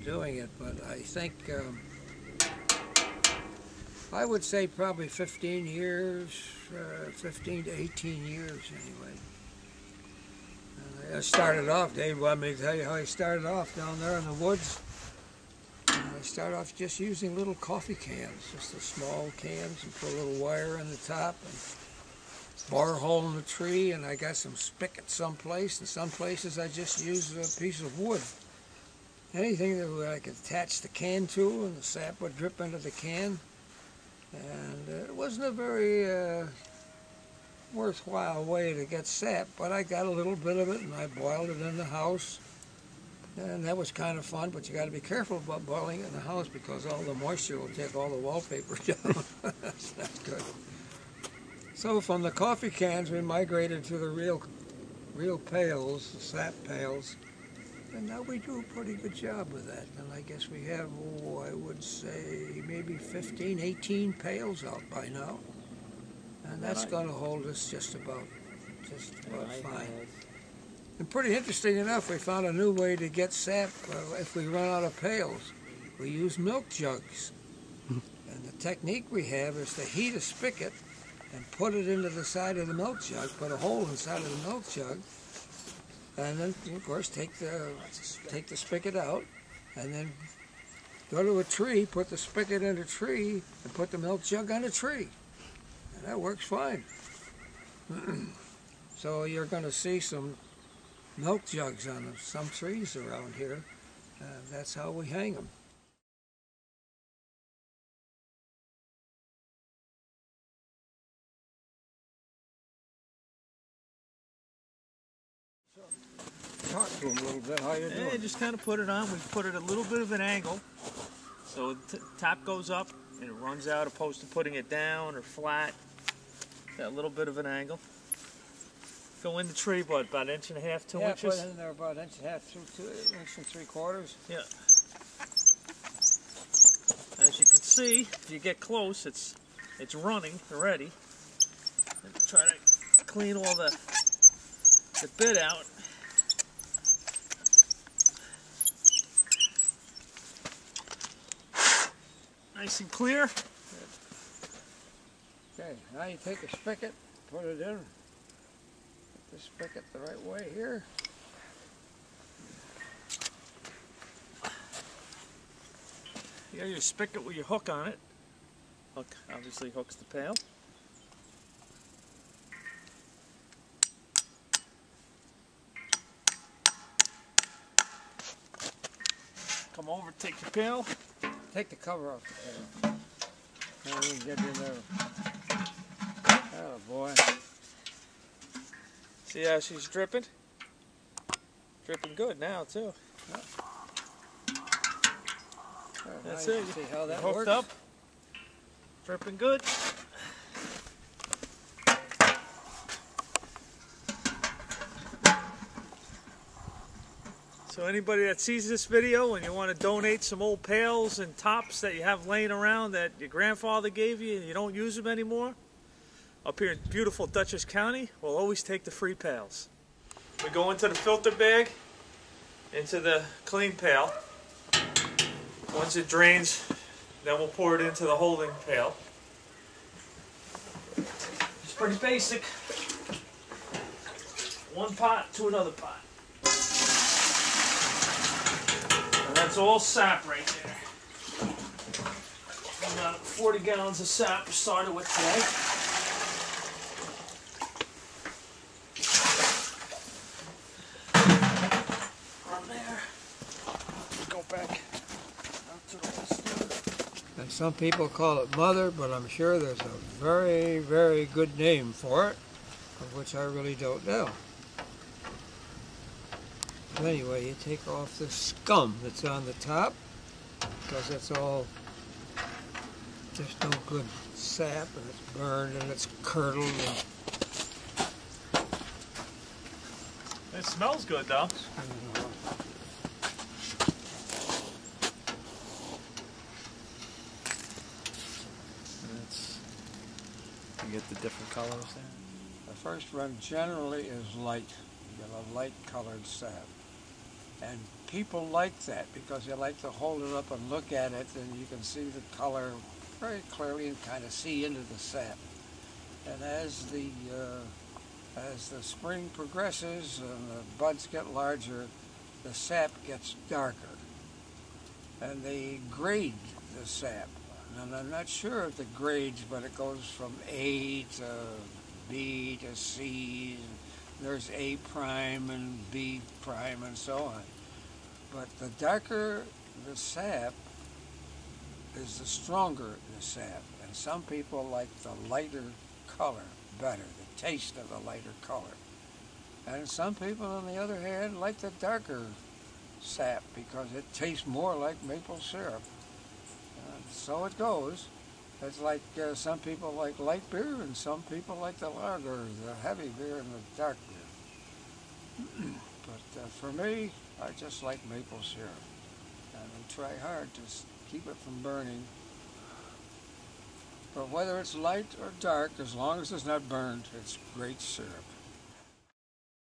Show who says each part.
Speaker 1: doing it, but I think I would say probably 15 years, 15 to 18 years anyway. I started off, Dave wanted me to tell you how I started off down there in the woods. I started off just using little coffee cans, just the small cans, and put a little wire on the top and bore a hole in the tree, and I got some spigot someplace, and some places I just used a piece of wood. Anything that I could attach the can to, and the sap would drip into the can. And it wasn't a very worthwhile way to get sap, but I got a little bit of it, and I boiled it in the house. And that was kind of fun, but you got to be careful about boiling it in the house because all the moisture will take all the wallpaper down. That's not good. So from the coffee cans, we migrated to the real pails, the sap pails, and now we do a pretty good job with that. And I guess we have, I would say, maybe 15, 18 pails out by now, and that's going to hold us just about fine. And pretty interesting enough, we found a new way to get sap if we run out of pails. We use milk jugs. And the technique we have is to heat a spigot and put it into the side of the milk jug, put a hole inside of the milk jug, and then, of course, take the spigot out, and then go to a tree, put the spigot in a tree, and put the milk jug on a tree. And that works fine. So you're going to see some milk jugs on some trees around here. That's how we hang them. Talk to them a little bit. How you doing?
Speaker 2: Yeah, just kind of put it on. We put it at a little bit of an angle, so the top goes up and it runs out, opposed to putting it down or flat. That little bit of an angle. Go in the tree, what, about 1.5 inches, 2 inches?
Speaker 1: Yeah, put it in there about 1.5 inches to 1.75 inches.
Speaker 2: Yeah. As you can see, if you get close, it's running already. And try to clean all the bit out. Nice and clear.
Speaker 1: Okay, now you take a spigot, put it in. Put the spigot the right way here.
Speaker 2: You got your spigot with your hook on it. Hook obviously hooks the pail. Come over, take your pail.
Speaker 1: Take the cover off the pail. Now we can get in there. Oh boy.
Speaker 2: See how she's dripping? Dripping good now too.
Speaker 1: Yep.
Speaker 2: That's
Speaker 1: it.
Speaker 2: it.
Speaker 1: See how that
Speaker 2: hooked
Speaker 1: works?
Speaker 2: Up. Dripping good. So anybody that sees this video and you want to donate some old pails and tops that you have laying around that your grandfather gave you and you don't use them anymore, up here in beautiful Dutchess County, we'll always take the free pails. We go into the filter bag, into the clean pail. Once it drains, then we'll pour it into the holding pail. It's pretty basic. One pot to another pot. And that's all sap right there. About 40 gallons of sap we started with today. From there, go back out to the west.
Speaker 1: And some people call it mother, but I'm sure there's a very, very good name for it, of which I really don't know. But anyway, you take off the scum that's on the top, because it's all just no good sap, and it's burned and it's curdled. And
Speaker 2: it smells good though. You get the different colors there.
Speaker 1: The first run generally is light. You get a light colored sap. And people like that because they like to hold it up and look at it, and you can see the color very clearly and kind of see into the sap. And as the spring progresses and the buds get larger, the sap gets darker. And they grade the sap. And I'm not sure of the grades, but it goes from A to B to C. There's A prime and B prime and so on. But the darker the sap is, the stronger the sap. And some people like the lighter color better, the taste of the lighter color. And some people, on the other hand, like the darker sap because it tastes more like maple syrup. So it goes. It's like some people like light beer and some people like the lager, the heavy beer and the dark beer. But for me, I just like maple syrup. And I try hard to keep it from burning. But whether it's light or dark, as long as it's not burned, it's great syrup.